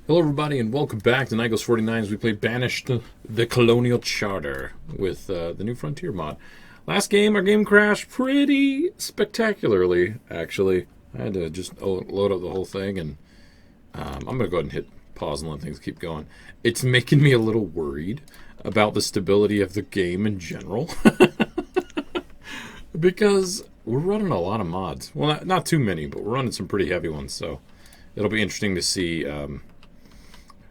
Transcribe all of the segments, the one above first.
Hello, everybody, and welcome back to Night Goes 49 as we play Banished, the Colonial Charter with the New Frontier mod. Last game, our game crashed pretty spectacularly, actually. I had to just load up the whole thing, and I'm going to go ahead and hit pause and let things keep going. It's making me a little worried about the stability of the game in general. Because we're running a lot of mods. Well, not too many, but we're running some pretty heavy ones, so it'll be interesting to see...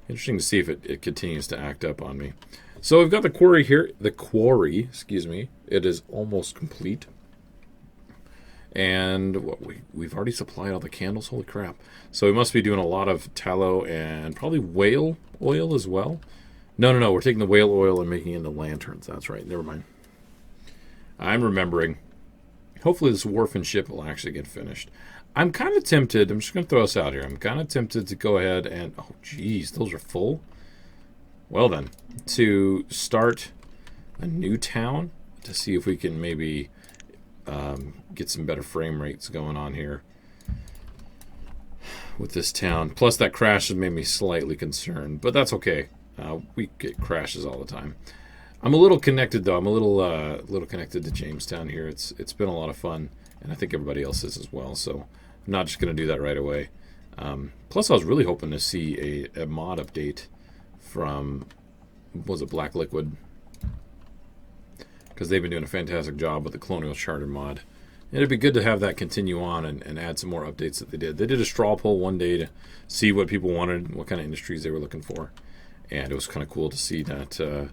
Interesting to see if it continues to act up on me. So we've got the quarry here. The quarry, excuse me. It is almost complete. And we've already supplied all the candles. Holy crap. So we must be doing a lot of tallow and probably whale oil as well. No. We're taking the whale oil and making it into lanterns. That's right. Never mind. I'm remembering. Hopefully this wharf and ship will actually get finished. I'm kind of tempted. I'm just going to throw us out here. I'm kind of tempted to go ahead and... Oh, geez. Those are full. Well, then. To start a new town to see if we can maybe get some better frame rates going on here with this town. Plus, that crash has made me slightly concerned. But that's okay. We get crashes all the time. I'm a little connected, though. I'm a little connected to Jamestown here. It's been a lot of fun. And I think everybody else is as well. So... I'm not just going to do that right away. Plus, I was really hoping to see a mod update from, was it Black Liquid? Because they've been doing a fantastic job with the Colonial Charter mod. And it'd be good to have that continue on and add some more updates that they did. They did a straw poll one day to see what people wanted, what kind of industries they were looking for. And it was kind of cool to see that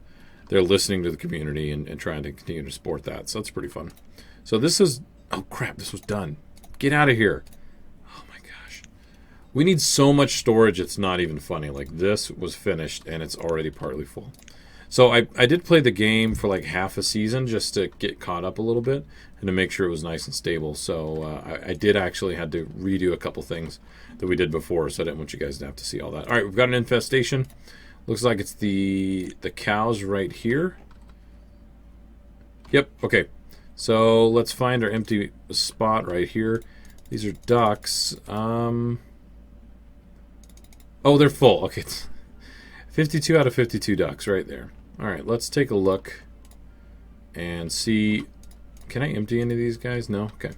they're listening to the community and trying to continue to support that. So that's pretty fun. So this is... Oh, crap. This was done. Get out of here. We need so much storage, it's not even funny. Like, this was finished, and it's already partly full. So I did play the game for like half a season just to get caught up a little bit and to make sure it was nice and stable. So I did actually had to redo a couple things that we did before, so I didn't want you guys to have to see all that. All right, we've got an infestation. Looks like it's the cows right here. Yep, okay. So let's find our empty spot right here. These are ducks. Oh, they're full. Okay, it's 52 out of 52 ducks right there. All right, let's take a look and see. Can I empty any of these guys? No? Okay.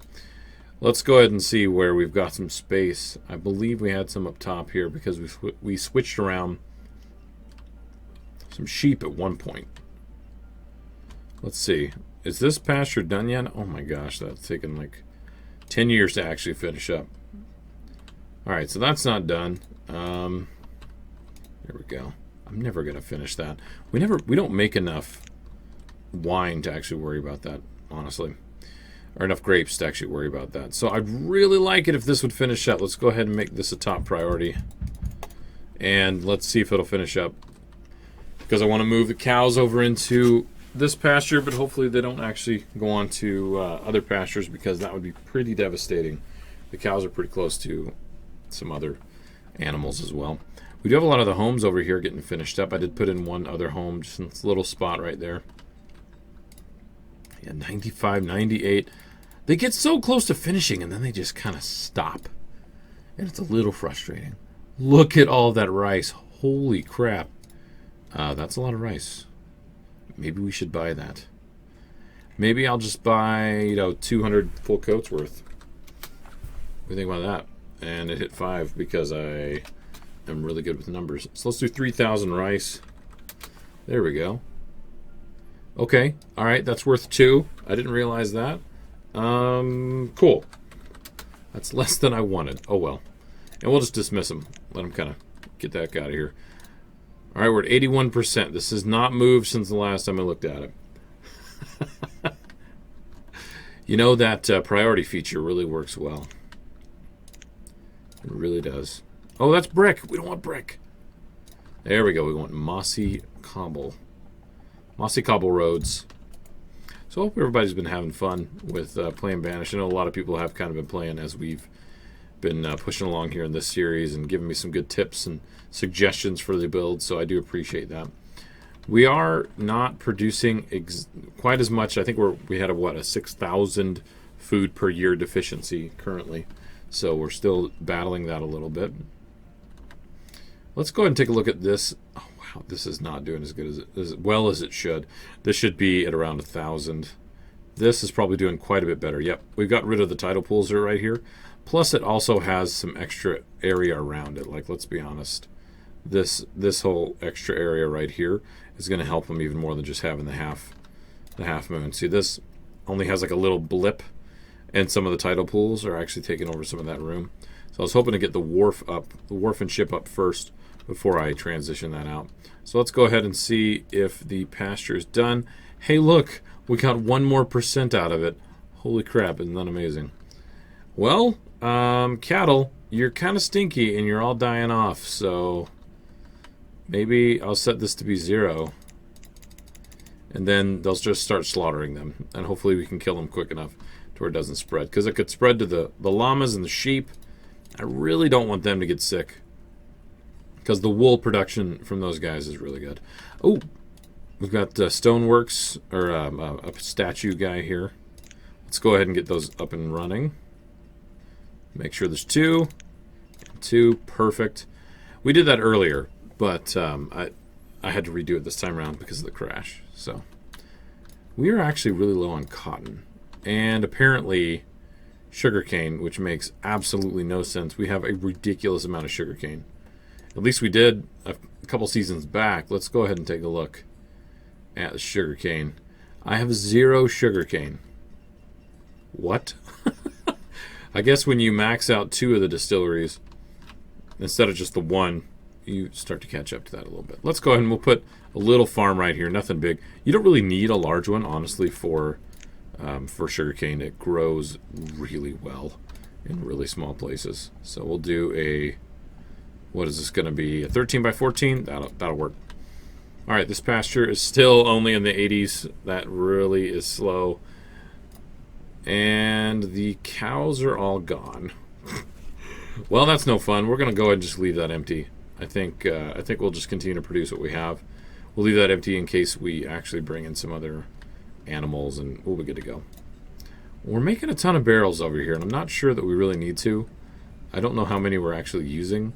Let's go ahead and see where we've got some space. I believe we had some up top here because we switched around some sheep at one point. Let's see. Is this pasture done yet? Oh my gosh, that's taken like 10 years to actually finish up. All right, so that's not done. There we go. I'm never gonna finish that. We don't make enough wine to actually worry about that, honestly, or enough grapes to actually worry about that. So I'd really like it if this would finish up. Let's go ahead and make this a top priority, and let's see if it'll finish up. Because I want to move the cows over into this pasture, but hopefully they don't actually go on to other pastures because that would be pretty devastating. The cows are pretty close to some other animals as well. We do have a lot of the homes over here getting finished up. I did put in one other home, just in this little spot right there. Yeah, 95, 98. They get so close to finishing and then they just kind of stop. And it's a little frustrating. Look at all that rice. Holy crap. That's a lot of rice. Maybe we should buy that. Maybe I'll just buy, 200 full coats worth. What do you think about that? And it hit 5 because I am really good with numbers. So let's do 3,000 rice. There we go. Okay. All right. That's worth 2. I didn't realize that. Cool. That's less than I wanted. Oh, well. And we'll just dismiss him. Let him kind of get that guy out of here. All right. We're at 81%. This has not moved since the last time I looked at it. That priority feature really works well. It really does. Oh, that's brick. We don't want brick. There we go. We want mossy cobble. Mossy cobble roads. So I hope everybody's been having fun with playing Banished. I know a lot of people have kind of been playing as we've been pushing along here in this series and giving me some good tips and suggestions for the build, so I do appreciate that. We are not producing quite as much. I think we had a 6,000 food per year deficiency currently. So we're still battling that a little bit. Let's go ahead and take a look at this. Oh, wow, this is not doing as good as well as it should. This should be at around 1,000. This is probably doing quite a bit better. Yep, we've got rid of the tidal pools right here. Plus, it also has some extra area around it. Like, let's be honest, this whole extra area right here is going to help them even more than just having the half moon. See, this only has like a little blip, and some of the tidal pools are actually taking over some of that room. So I was hoping to get the wharf and ship up first before I transition that out. So let's go ahead and see if the pasture is done. Hey, look, we got 1% more out of it. Holy crap, isn't that amazing? Well, cattle, you're kind of stinky and you're all dying off, so maybe I'll set this to be 0. And then they'll just start slaughtering them. And hopefully we can kill them quick enough to where it doesn't spread. Because it could spread to the llamas and the sheep. I really don't want them to get sick, because the wool production from those guys is really good. Oh, we've got stoneworks, or a statue guy here. Let's go ahead and get those up and running. Make sure there's 2. 2, perfect. We did that earlier, but I had to redo it this time around because of the crash. So we are actually really low on cotton, and apparently sugarcane, which makes absolutely no sense. We have a ridiculous amount of sugarcane. At least we did a couple seasons back. Let's go ahead and take a look at the sugarcane. I have 0 sugarcane. What? I guess when you max out 2 of the distilleries instead of just the 1, you start to catch up to that a little bit. Let's go ahead and we'll put a little farm right here. Nothing big. You don't really need a large one, honestly, for sugarcane. It grows really well in really small places. So we'll do a, what is this going to be, a 13 by 14? That'll work. All right, this pasture is still only in the 80s. That really is slow. And the cows are all gone. Well, that's no fun. We're going to go ahead and just leave that empty. I think we'll just continue to produce what we have. We'll leave that empty in case we actually bring in some other animals, and we'll be good to go. We're making a ton of barrels over here, and I'm not sure that we really need to. I don't know how many we're actually using.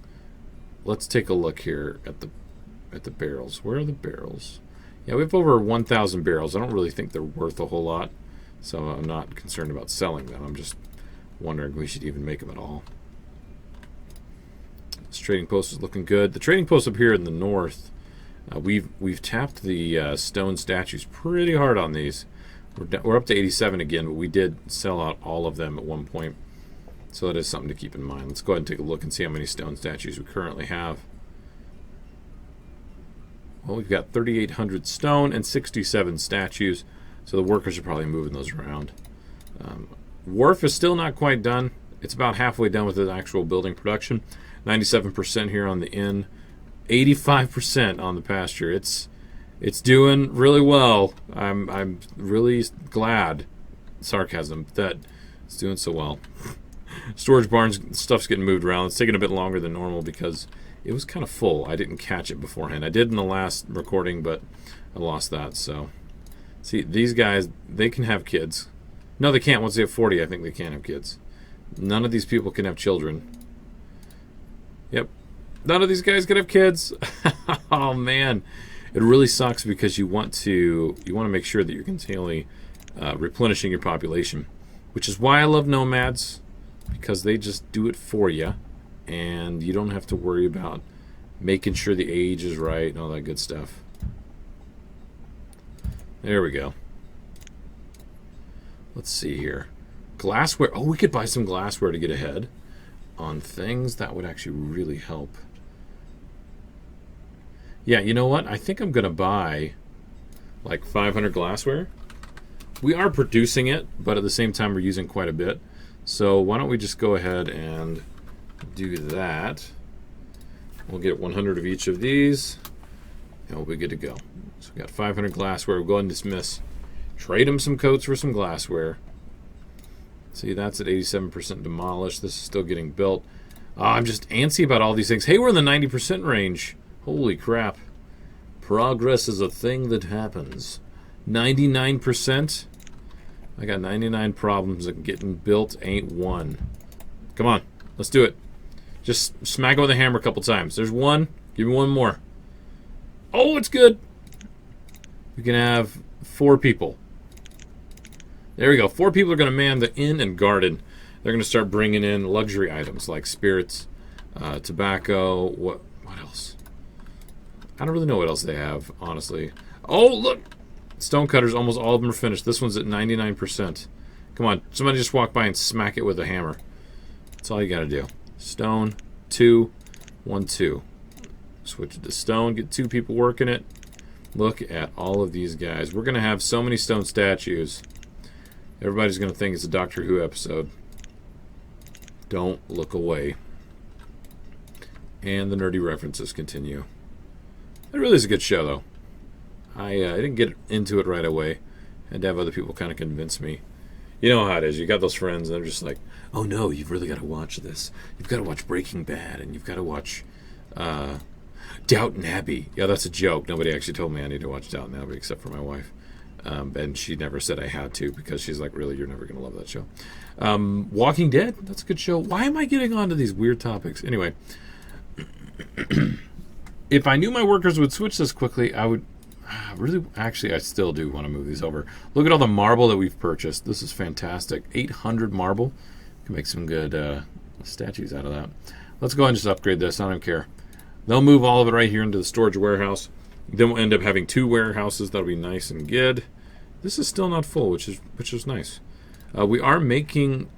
Let's take a look here at the barrels. Where are the barrels? Yeah, we have over 1,000 barrels. I don't really think they're worth a whole lot, so I'm not concerned about selling them. I'm just wondering if we should even make them at all. This trading post is looking good. The trading post up here in the north, we've tapped the stone statues pretty hard on these. We're up to 87 again, but we did sell out all of them at one point, so that is something to keep in mind. Let's go ahead and take a look and see how many stone statues we currently have. Well, we've got 3,800 stone and 67 statues, so the workers are probably moving those around. Wharf is still not quite done. It's about halfway done with the actual building production. 97% here on the inn, 85% on the pasture. It's doing really well. I'm really glad, sarcasm, that it's doing so well. Storage barns, stuff's getting moved around. It's taking a bit longer than normal because it was kind of full. I didn't catch it beforehand. I did in the last recording, but I lost that. So, see, these guys, they can have kids. No, they can't. Once they have 40, I think they can't have kids. None of these people can have children. Yep. None of these guys can have kids. Oh, man. It really sucks because you want to make sure that you're continually replenishing your population, which is why I love nomads, because they just do it for you, and you don't have to worry about making sure the age is right and all that good stuff. There we go. Let's see here. Glassware. Oh, we could buy some glassware to get ahead on things. That would actually really help. Yeah, you know what? I think I'm going to buy like 500 glassware. We are producing it, but at the same time we're using quite a bit. So why don't we just go ahead and do that. We'll get 100 of each of these, and we'll be good to go. So we got 500 glassware. We'll go ahead and dismiss. Trade them some coats for some glassware. See, that's at 87% demolished. This is still getting built. I'm just antsy about all these things. Hey, we're in the 90% range. Holy crap. Progress is a thing that happens. 99%. I got 99 problems that getting built ain't one. Come on, let's do it. Just smack it with a hammer a couple times. There's one. Give me one more. Oh, it's good. We can have 4 people. There we go. 4 people are going to man the inn and garden. They're going to start bringing in luxury items like spirits, tobacco. What else? I don't really know what else they have, honestly. Oh, look! Stonecutters, almost all of them are finished. This one's at 99%. Come on, somebody just walk by and smack it with a hammer. That's all you got to do. Stone, 2, 1, 2. Switch it to stone, get 2 people working it. Look at all of these guys. We're going to have so many stone statues. Everybody's going to think it's a Doctor Who episode. Don't look away. And the nerdy references continue. It really is a good show, though. I didn't get into it right away. I had to have other people kind of convince me. You know how it is. You got those friends, and they're just like, oh, no, you've really got to watch this. You've got to watch Breaking Bad, and you've got to watch Downton Abbey. Yeah, that's a joke. Nobody actually told me I need to watch Downton Abbey except for my wife. And she never said I had to because she's like, really, you're never going to love that show. Walking Dead, that's a good show. Why am I getting onto these weird topics? Anyway, if I knew my workers would switch this quickly, I would really, actually, I still do want to move these over. Look at all the marble that we've purchased. This is fantastic. 800 marble. Can make some good statues out of that. Let's go ahead and just upgrade this. I don't care. They'll move all of it right here into the storage warehouse. Then we'll end up having 2 warehouses. That'll be nice and good. This is still not full, which is nice. We are making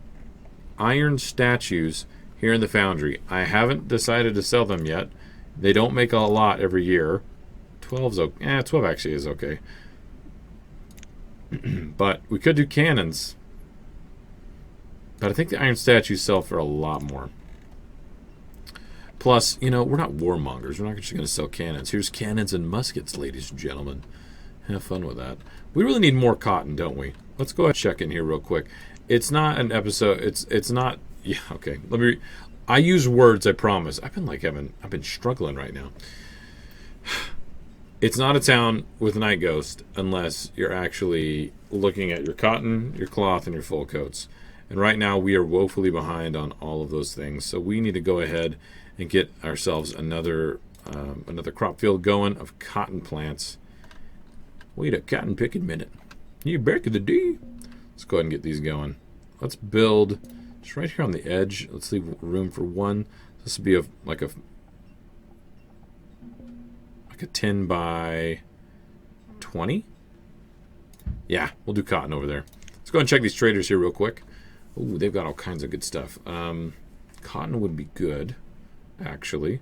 iron statues here in the foundry. I haven't decided to sell them yet. They don't make a lot every year. 12's okay. 12 actually is okay. But we could do cannons. But I think the iron statues sell for a lot more. Plus, you know, we're not warmongers. We're not just going to sell cannons. Here's cannons and muskets, ladies and gentlemen. Have fun with that. We really need more cotton, don't we? Let's go ahead and check in here real quick. It's not an episode. It's not. Yeah, okay. I use words, I promise. I've been struggling right now. It's not a town with night ghost unless you're actually looking at your cotton, your cloth, and your full coats. And right now we are woefully behind on all of those things. So we need to go ahead and get ourselves another crop field going of cotton plants. Wait a cotton picking minute. You back of the day. Let's go ahead and get these going. Let's build just right here on the edge. Let's leave room for one. This would be like a 10 by 20. Yeah, we'll do cotton over there. Let's go ahead and check these traders here real quick. Ooh, they've got all kinds of good stuff. Cotton would be good, actually.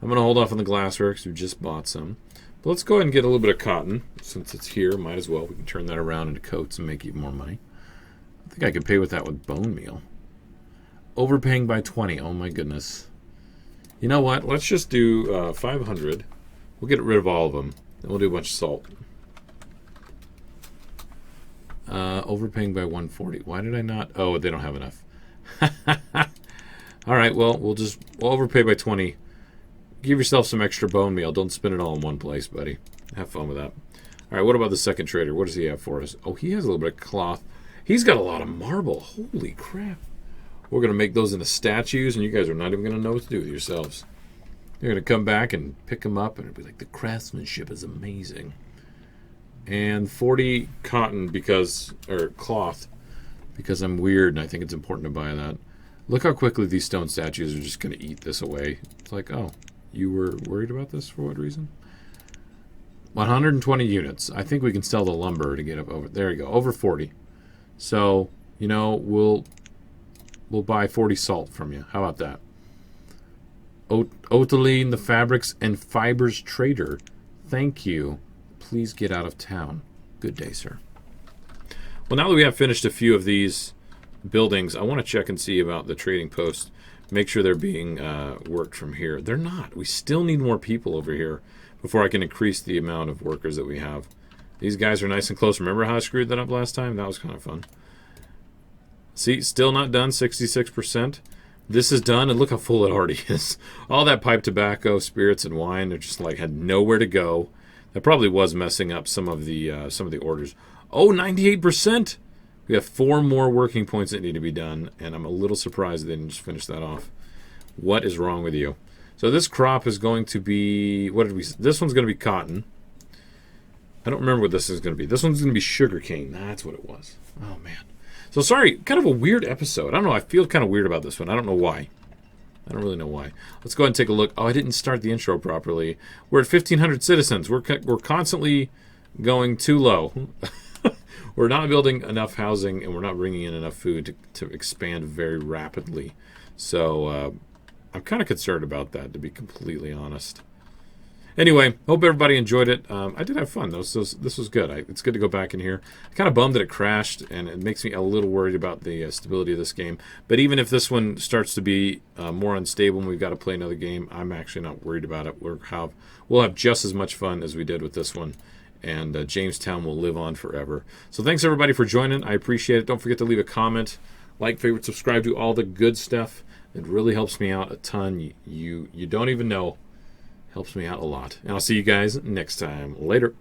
I'm going to hold off on the glassware because we just bought some. But let's go ahead and get a little bit of cotton. Since it's here, might as well. We can turn that around into coats and make even more money. I think I could pay with that with bone meal. Overpaying by 20. Oh, my goodness. You know what? Let's just do 500. We'll get rid of all of them. Then we'll do a bunch of salt. Overpaying by 140. Why did I not? Oh, they don't have enough. All right, well, we'll overpay by 20. Give yourself some extra bone meal. Don't spend it all in one place, buddy. Have fun with that. All right, what about the second trader? What does he have for us? Oh, he has a little bit of cloth. He's got a lot of marble. Holy crap. We're going to make those into statues, and you guys are not even going to know what to do with yourselves. You're going to come back and pick them up, and it'll be like, the craftsmanship is amazing. And 40 cotton or cloth, because I'm weird, and I think it's important to buy that. Look how quickly these stone statues are just going to eat this away. It's like, oh, you were worried about this? For what reason? 120 units. I think we can sell the lumber to get up over. There you go, over 40. So, you know, we'll buy 40 salt from you. How about that? Otaline, the fabrics and fibers trader. Thank you. Please get out of town. Good day, sir. Well, now that we have finished a few of these buildings, I want to check and see about the trading post. Make sure they're being worked from here. They're not. We still need more people over here before I can increase the amount of workers that we have. These guys are nice and close. Remember how I screwed that up last time? That was kind of fun. See, still not done, 66%. This is done, and look how full it already is. All that pipe tobacco, spirits, and wine, they're just like had nowhere to go. That probably was messing up some of the orders. Oh, 98%! We have 4 more working points that need to be done, and I'm a little surprised they didn't just finish that off. What is wrong with you? So this crop is going to be, what did we say? This one's going to be cotton. I don't remember what this is going to be. This one's going to be sugarcane. That's what it was. Oh, man. So sorry, kind of a weird episode. I don't know. I feel kind of weird about this one. I don't know why. I don't really know why. Let's go ahead and take a look. Oh, I didn't start the intro properly. We're at 1,500 citizens. We're constantly going too low. We're not building enough housing, and we're not bringing in enough food to expand very rapidly. So I'm kind of concerned about that, to be completely honest. Anyway, hope everybody enjoyed it. I did have fun. This was good. It's good to go back in here. I'm kind of bummed that it crashed, and it makes me a little worried about the stability of this game. But even if this one starts to be more unstable and we've got to play another game, I'm actually not worried about it. We'll have just as much fun as we did with this one, and Jamestown will live on forever. So thanks, everybody, for joining. I appreciate it. Don't forget to leave a comment, like, favorite, subscribe, do all the good stuff. It really helps me out a ton. You don't even know. Helps me out a lot. And I'll see you guys next time. Later.